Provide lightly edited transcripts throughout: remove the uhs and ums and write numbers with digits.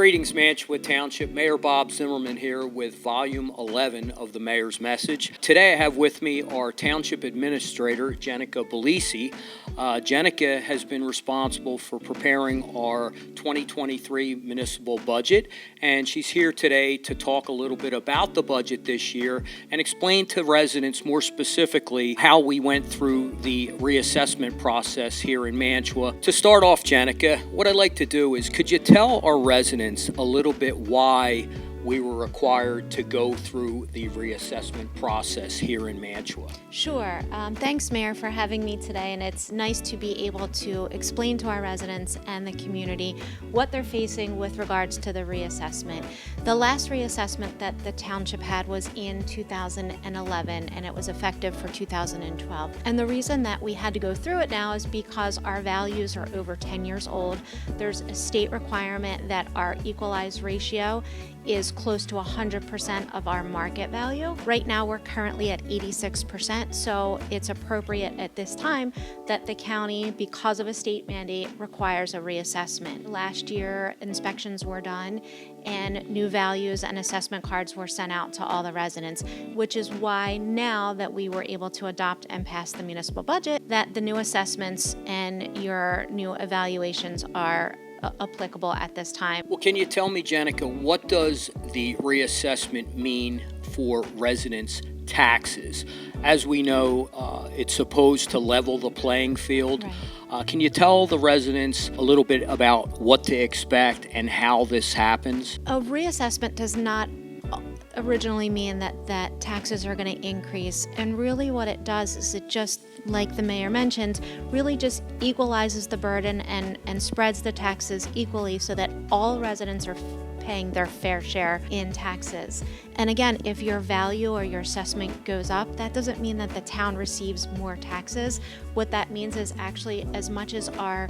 Greetings, Mantua Township. Mayor Bob Zimmerman here with Volume 11 of the Mayor's Message. Today I have with me our Township Administrator Jennica Bileci. Jennica has been responsible for preparing our 2023 municipal budget, and she's here today to talk a little bit about the budget this year and explain to residents more specifically how we went through the reassessment process here in Mantua. To start off, Jennica, what I'd like to do is, could you tell our residents a little bit why we were required to go through the reassessment process here in Mantua? Sure. Thanks, Mayor, for having me today, and it's nice to be able to explain to our residents and the community what they're facing with regards to the reassessment. The last reassessment that the township had was in 2011, and it was effective for 2012. And the reason that we had to go through it now is because our values are over 10 years old. There's a state requirement that our equalized ratio is close to 100% of our market value. Right now we're currently at 86%, so it's appropriate at this time that the county, because of a state mandate, requires a reassessment. Last year inspections were done and new values and assessment cards were sent out to all the residents, which is why now that we were able to adopt and pass the municipal budget, that the new assessments and your new evaluations are applicable at this time. Well, can you tell me, Jennica, what does the reassessment mean for residents' taxes? As we know, it's supposed to level the playing field. Right. Can you tell the residents a little bit about what to expect and how this happens? A reassessment does not originally mean that taxes are going to increase, and really what it does is it just, like the mayor mentioned, really just equalizes the burden and spreads the taxes equally so that all residents are paying their fair share in taxes. And again, if your value or your assessment goes up, that doesn't mean that the town receives more taxes. What that means is actually, as much as our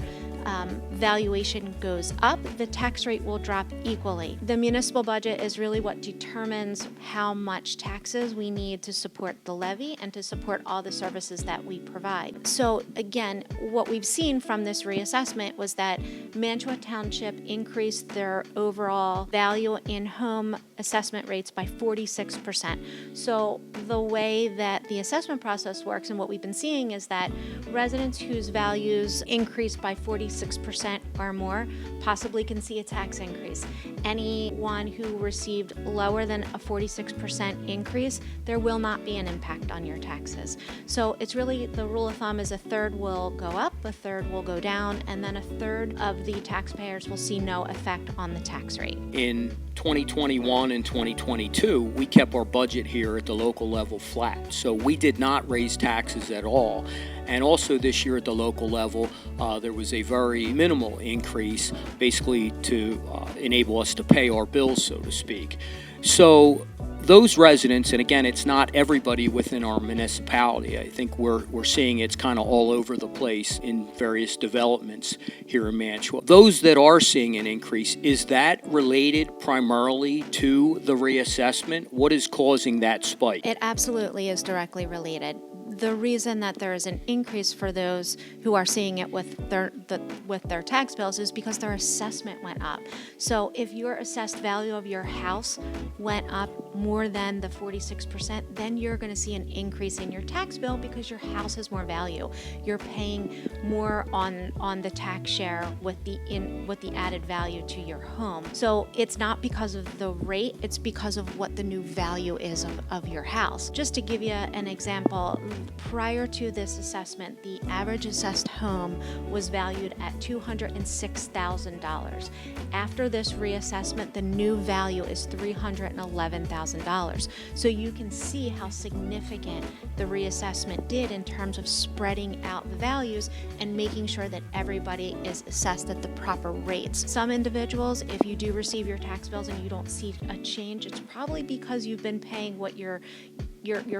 valuation goes up, the tax rate will drop equally. The municipal budget is really what determines how much taxes we need to support the levy and to support all the services that we provide. So again, what we've seen from this reassessment was that Mantua Township increased their overall value in home assessment rates by 46%. So the way that the assessment process works and what we've been seeing is that residents whose values increase by 46% or more possibly can see a tax increase. Anyone who received lower than a 46% increase, there will not be an impact on your taxes. So it's really, the rule of thumb is a third will go up, a third will go down, and then a third of the taxpayers will see no effect on the tax rate. In 2021 and 2022, we kept our budget here at the local level flat. So we did not raise taxes at all. And also this year at the local level, there was a very minimal increase, basically to enable us to pay our bills, so to speak. So those residents, and again, it's not everybody within our municipality. I think we're seeing it's kind of all over the place in various developments here in Mantua. Those that are seeing an increase, is that related primarily to the reassessment? What is causing that spike? It absolutely is directly related. The reason that there is an increase for those who are seeing it with their tax bills is because their assessment went up. So if your assessed value of your house went up more than the 46%, then you're going to see an increase in your tax bill because your house has more value. You're paying more on the tax share with the added value to your home. So it's not because of the rate, it's because of what the new value is of your house. Just to give you an example, prior to this assessment, the average assessed home was valued at $206,000. After this reassessment, the new value is $311,000. So you can see how significant the reassessment did in terms of spreading out the values and making sure that everybody is assessed at the proper rates. Some individuals, if you do receive your tax bills and you don't see a change, it's probably because you've been paying what your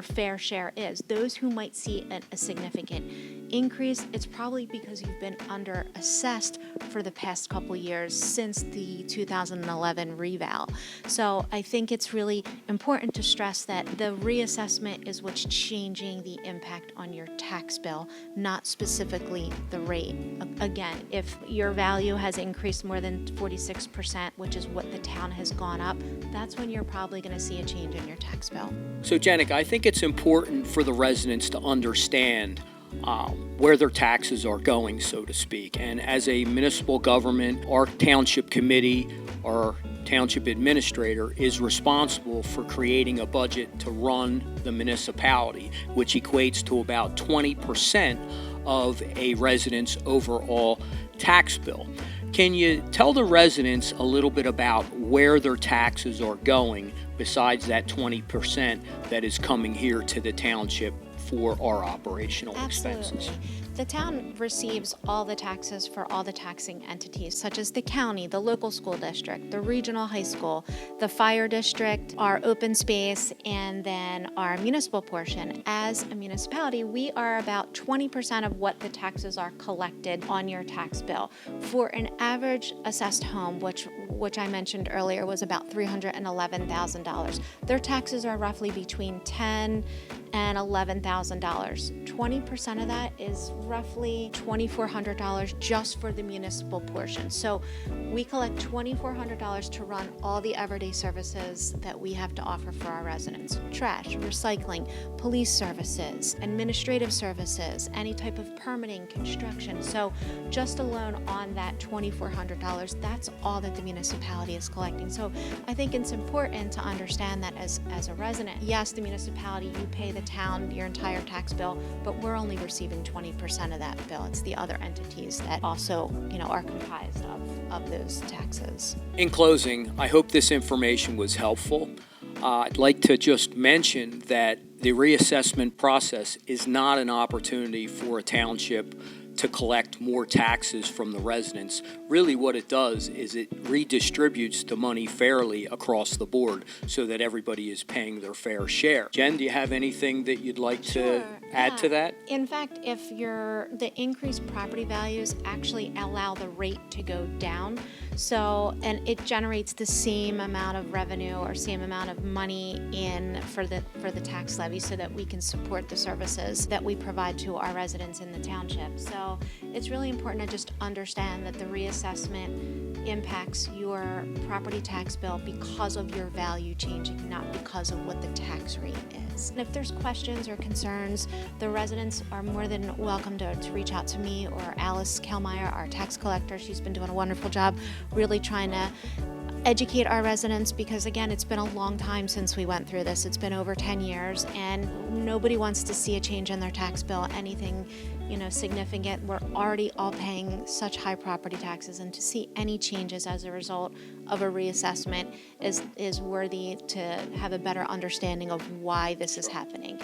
fair share is. Those who might see a significant increase, it's probably because you've been under assessed for the past couple years since the 2011 reval. So I think it's really important to stress that the reassessment is what's changing the impact on your tax bill, not specifically the rate. Again, if your value has increased more than 46%, which is what the town has gone up, that's when you're probably going to see a change in your tax bill. So, Jennica, I think it's important for the residents to understand where their taxes are going, so to speak. And as a municipal government, our township committee, our township administrator, is responsible for creating a budget to run the municipality, which equates to about 20% of a resident's overall tax bill. Can you tell the residents a little bit about where their taxes are going besides that 20% that is coming here to the township for our operational expenses? Absolutely. The town receives all the taxes for all the taxing entities, such as the county, the local school district, the regional high school, the fire district, our open space, and then our municipal portion. As a municipality, we are about 20% of what the taxes are collected on your tax bill. For an average assessed home, which I mentioned earlier was about $311,000, their taxes are roughly between $10,000 and $11,000. 20% of that is roughly $2,400 just for the municipal portion. So we collect $2,400 to run all the everyday services that we have to offer for our residents: trash, recycling, police services, administrative services, any type of permitting, construction. So just alone on that $2,400, that's all that the municipality is collecting. So I think it's important to understand that as a resident, yes, the municipality, you pay the town your entire tax bill, but we're only receiving 20% of that bill. It's the other entities that also, are comprised of those taxes. In closing, I hope this information was helpful. I'd like to just mention that the reassessment process is not an opportunity for a township to collect more taxes from the residents. Really what it does is it redistributes the money fairly across the board so that everybody is paying their fair share. Jen, do you have anything that you'd like to add to that? In fact, if the increased property values actually allow the rate to go down, and it generates the same amount of revenue or same amount of money in for the tax levy so that we can support the services that we provide to our residents in the township. So it's really important to just understand that the reassessment impacts your property tax bill because of your value changing, not because of what the tax rate is. And if there's questions or concerns, the residents are more than welcome to reach out to me or Alice Kellmeyer, our tax collector. She's been doing a wonderful job really trying to educate our residents, because again, it's been a long time since we went through this. It's been over 10 years and nobody wants to see a change in their tax bill, anything significant. We're already all paying such high property taxes, and to see any changes as a result of a reassessment is worthy to have a better understanding of why this is happening.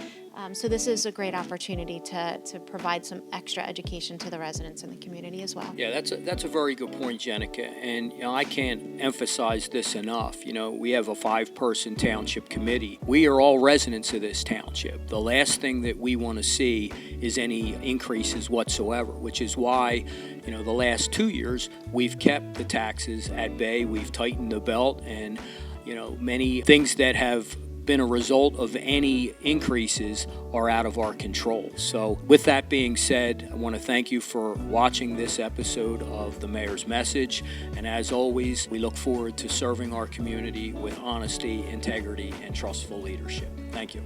So this is a great opportunity to provide some extra education to the residents in the community as well. Yeah, that's a very good point, Jennica. And I can't emphasize this enough. We have a 5-person township committee. We are all residents of this township. The last thing that we want to see is any increases whatsoever, which is why, the last 2 years we've kept the taxes at bay. We've tightened the belt, and many things that have been a result of any increases are out of our control. So with that being said, I want to thank you for watching this episode of The Mayor's Message. And as always, we look forward to serving our community with honesty, integrity, and trustful leadership. Thank you.